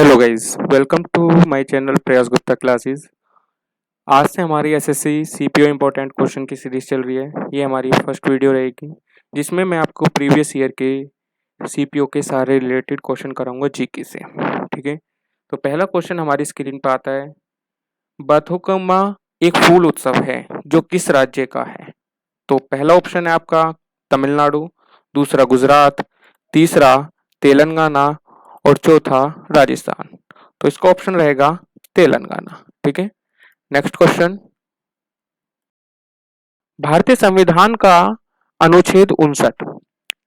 Hello guys, welcome to my channel Prayas Gupta classes. आज से हमारी एसएससी सीपीओ इम्पोर्टेंट क्वेश्चन की सीरीज चल रही है। ये हमारी फर्स्ट वीडियो रहेगी जिसमें मैं आपको प्रीवियस ईयर के सीपीओ के सारे रिलेटेड क्वेश्चन कराऊंगा जीके से। ठीक है, तो पहला क्वेश्चन हमारी स्क्रीन पर आता है, बथुकम्मा एक फूल उत्सव है जो किस राज्य का है? तो पहला ऑप्शन है आपका तमिलनाडु, दूसरा गुजरात, तीसरा तेलंगाना और चौथा राजस्थान। तो इसका ऑप्शन रहेगा तेलंगाना। ठीक है, नेक्स्ट क्वेश्चन, भारतीय संविधान का अनुच्छेद 59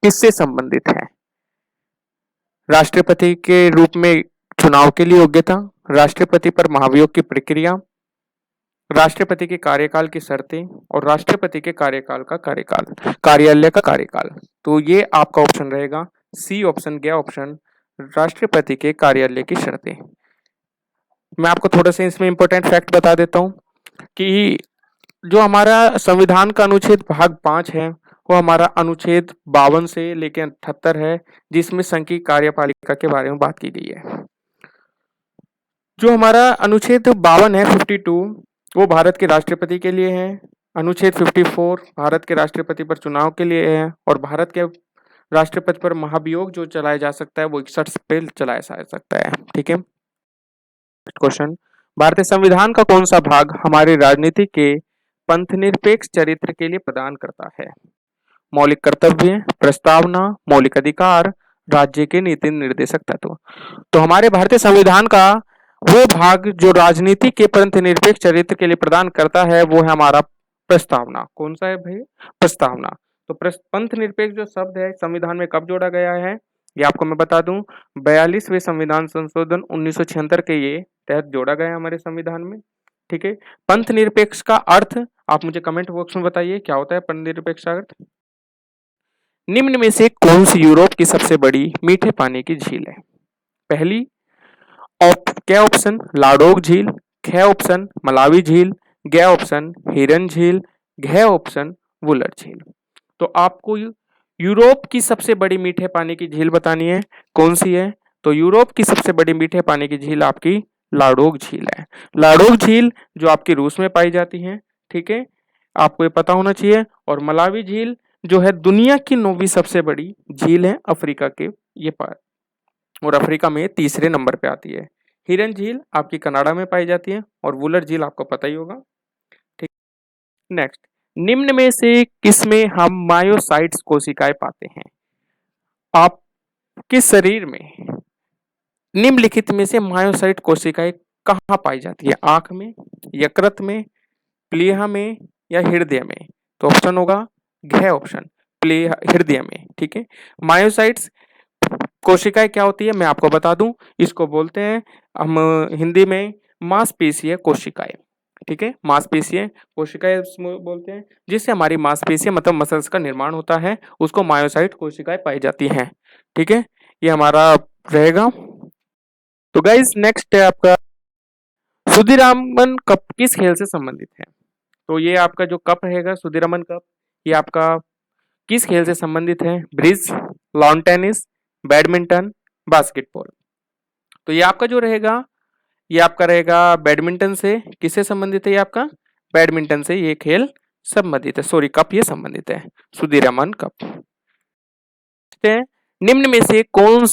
किससे संबंधित है? राष्ट्रपति के रूप में चुनाव के लिए योग्यता, राष्ट्रपति पर महाभियोग की प्रक्रिया, राष्ट्रपति के कार्यकाल की शर्तें और राष्ट्रपति के कार्यकाल का कार्यकाल कार्यालय का कार्यकाल। तो ये आपका ऑप्शन रहेगा सी ऑप्शन, गया ऑप्शन, राष्ट्रपति के कार्यालय की शर्तें। मैं आपको थोड़ा सा इसमें इंपॉर्टेंट फैक्ट बता देता हूँ कि जो हमारा संविधान का अनुच्छेद भाग 5 है वो हमारा अनुच्छेद 52 से लेकर 78 है, जिसमें संघीय कार्यपालिका के बारे में बात की गई है। जो हमारा अनुच्छेद 52 है 52, वो भारत के राष्ट्रपति के लिए है। अनुच्छेद 54 भारत के राष्ट्रपति पर चुनाव के लिए है और भारत के राष्ट्रपति पर महाभियोग जो चलाया जा सकता है वो 61 पे चलाया जा सकता है। ठीक है, क्वेश्चन, भारतीय संविधान का कौन सा भाग हमारी राजनीति के पंथनिरपेक्ष चरित्र के लिए प्रदान करता है? मौलिक कर्तव्य, प्रस्तावना, मौलिक अधिकार, राज्य के नीति निर्देशक तत्व। तो हमारे भारतीय संविधान का वो भाग जो राजनीति के पंथनिरपेक्ष चरित्र के लिए प्रदान करता है वो है हमारा प्रस्तावना। कौन सा है भाई? प्रस्तावना। तो पंथ निरपेक्ष जो शब्द है संविधान में कब जोड़ा गया है ये आपको मैं बता दूं, 42वें संविधान संशोधन 1976 के ये तहत जोड़ा गया है हमारे संविधान में। ठीक है, पंथ निरपेक्ष का अर्थ आप मुझे कमेंट बॉक्स में बताइए क्या होता है पंथ निरपेक्ष का अर्थ। निम्न में से कौन सी यूरोप की सबसे बड़ी मीठे पानी की झील है? पहली क्या ऑप्शन लाडोग झील, ख ऑप्शन मलावी झील, ग ऑप्शन हिरन झील, घ ऑप्शन वुलर झील। तो आपको यूरोप की सबसे बड़ी मीठे पानी की झील बतानी है, कौन सी है? तो यूरोप की सबसे बड़ी मीठे पानी की झील आपकी लाडोग झील है। लाडोग झील जो आपकी रूस में पाई जाती है। ठीक है, आपको ये पता होना चाहिए। और मलावी झील जो है दुनिया की 9वीं सबसे बड़ी झील है अफ्रीका के ये पार, और अफ्रीका में तीसरे नंबर पे आती है। हिरन झील आपकी कनाडा में पाई जाती है और वुलर झील आपको पता ही होगा। ठीक, नेक्स्ट, निम्न में से किसमें हम मायोसाइट्स कोशिकाएं पाते हैं? आपके शरीर में निम्नलिखित में से मायोसाइट कोशिकाएं कहाँ पाई जाती है? आंख में, यकृत में, प्लीहा में या हृदय में? तो ऑप्शन होगा घ ऑप्शन, प्लीहा हृदय में। ठीक है, मायोसाइट्स कोशिकाएं क्या होती है मैं आपको बता दूं, इसको बोलते हैं हम हिंदी में मांसपेशीय कोशिकाएं। ठीक है, मांसपेशीय कोशिकाएं बोलते हैं, जिससे हमारी मांसपेशियां मतलब मसल्स का निर्माण होता है, उसको मायोसाइट कोशिकाएं पाई जाती हैं। ठीक है, ये हमारा रहेगा। तो गाइस नेक्स्ट है आपका, सुधीरामन कप किस खेल से संबंधित है? तो ये आपका जो कप रहेगा सुधीरामन कप, ये आपका किस खेल से संबंधित है? Bridge, lawn tennis, badminton, basketball. तो ये आपका जो रहेगा ये आपका रहेगा बैडमिंटन से। किससे संबंधित है? ये आपका बैडमिंटन से ये खेल संबंधित है, सॉरी कप ये संबंधित है, सुधीरामन कप। निम्न में से कौन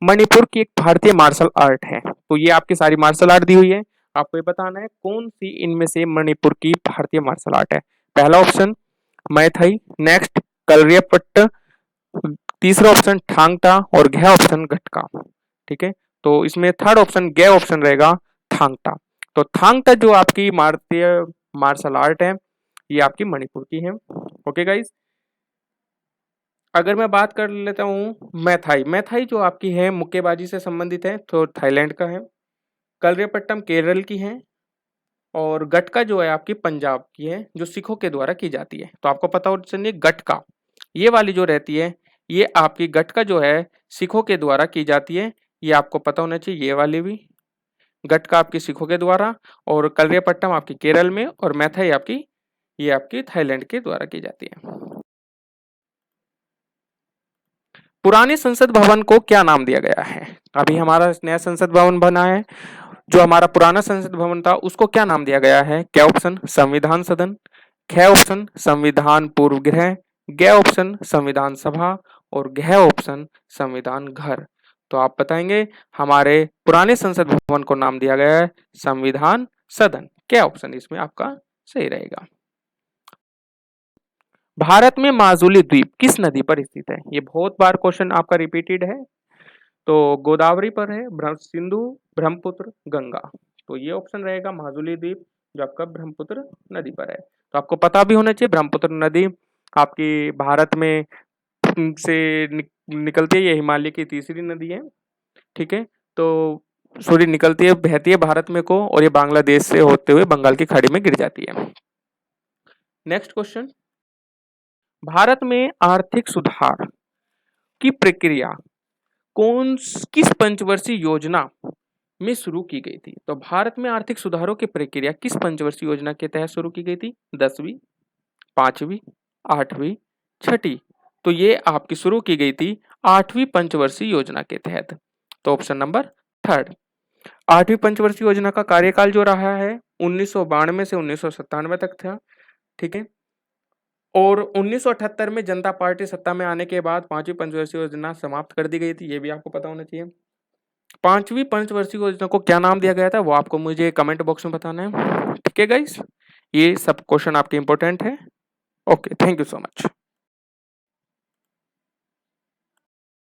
मणिपुर की एक भारतीय मार्शल आर्ट है? तो ये आपकी सारी मार्शल आर्ट दी हुई है, आपको ये बताना है कौन सी इनमें से मणिपुर की भारतीय मार्शल आर्ट है। पहला ऑप्शन मैथाई, नेक्स्ट कलरियापट्ट, तीसरा ऑप्शन थांगटा और घ ऑप्शन गटका। ठीक है, तो इसमें थर्ड ऑप्शन गे ऑप्शन रहेगा थांगटा। तो थांगटा जो आपकी भारतीय मार्शल आर्ट है ये आपकी मणिपुर की है। ओके गाइस, अगर मैं बात कर लेता हूँ मैथाई, मैथाई जो आपकी है मुक्केबाजी से संबंधित है, तो थाईलैंड का है। कलरियापट्टम केरल की है और गटका जो है आपकी पंजाब की है, जो सिखों के द्वारा की जाती है। तो आपको पता होना चाहिए गटका ये वाली जो रहती है, ये आपकी गटका जो है सिखों के द्वारा की जाती है, ये आपको पता होना चाहिए। ये वाली भी गटका आपकी सिखों के द्वारा, और कलरियापट्टम आपकी केरल में, और मैथाई आपकी ये आपकी थाईलैंड के द्वारा की जाती है। पुराने संसद भवन को क्या नाम दिया गया है? अभी हमारा नया संसद भवन बना है, जो हमारा पुराना संसद भवन था उसको क्या नाम दिया गया है? क्या ऑप्शन? संविधान सदन, ख ऑप्शन संविधान पूर्व गृह, ग ऑप्शन संविधान सभा और घ ऑप्शन संविधान घर। तो आप बताएंगे हमारे पुराने संसद भवन को नाम दिया गया है संविधान सदन। क्या ऑप्शन इसमें आपका सही रहेगा? भारत में माजुली द्वीप किस नदी पर स्थित है? ये बहुत बार क्वेश्चन आपका रिपीटेड है। तो गोदावरी पर है, सिंधु, ब्रह्मपुत्र, गंगा। तो ये ऑप्शन रहेगा माजुली द्वीप, जो आपका ब्रह्मपुत्र नदी पर है। तो आपको पता भी होना चाहिए ब्रह्मपुत्र नदी आपकी भारत में से निकलती है, ये हिमालय की तीसरी नदी है। ठीक है, तो सूर्य निकलती है, बहती है भारत में को, और ये बांग्लादेश से होते हुए बंगाल की खाड़ी में गिर जाती है। नेक्स्ट क्वेश्चन, भारत में आर्थिक सुधार की प्रक्रिया किस पंचवर्षीय योजना में शुरू की गई थी? तो भारत में आर्थिक सुधारों की प्रक्रिया किस पंचवर्षीय योजना के तहत शुरू की गई थी? 10वीं, 5वीं, 8वीं, 6ठी। तो ये आपकी शुरू की गई थी 8वीं पंचवर्षीय योजना के तहत। तो ऑप्शन नंबर 3। 8वीं पंचवर्षीय योजना का कार्यकाल जो रहा है 1992 से 1997 तक था। ठीक है, और 1978 में जनता पार्टी सत्ता में आने के बाद 5वीं पंचवर्षीय योजना समाप्त कर दी गई थी, ये भी आपको पता होना चाहिए। 5वीं पंचवर्षीय योजना को क्या नाम दिया गया था वो आपको मुझे कमेंट बॉक्स में बताना है। ठीक है गाइस, ये सब क्वेश्चन आपके इंपॉर्टेंट है। Okay, thank you so much.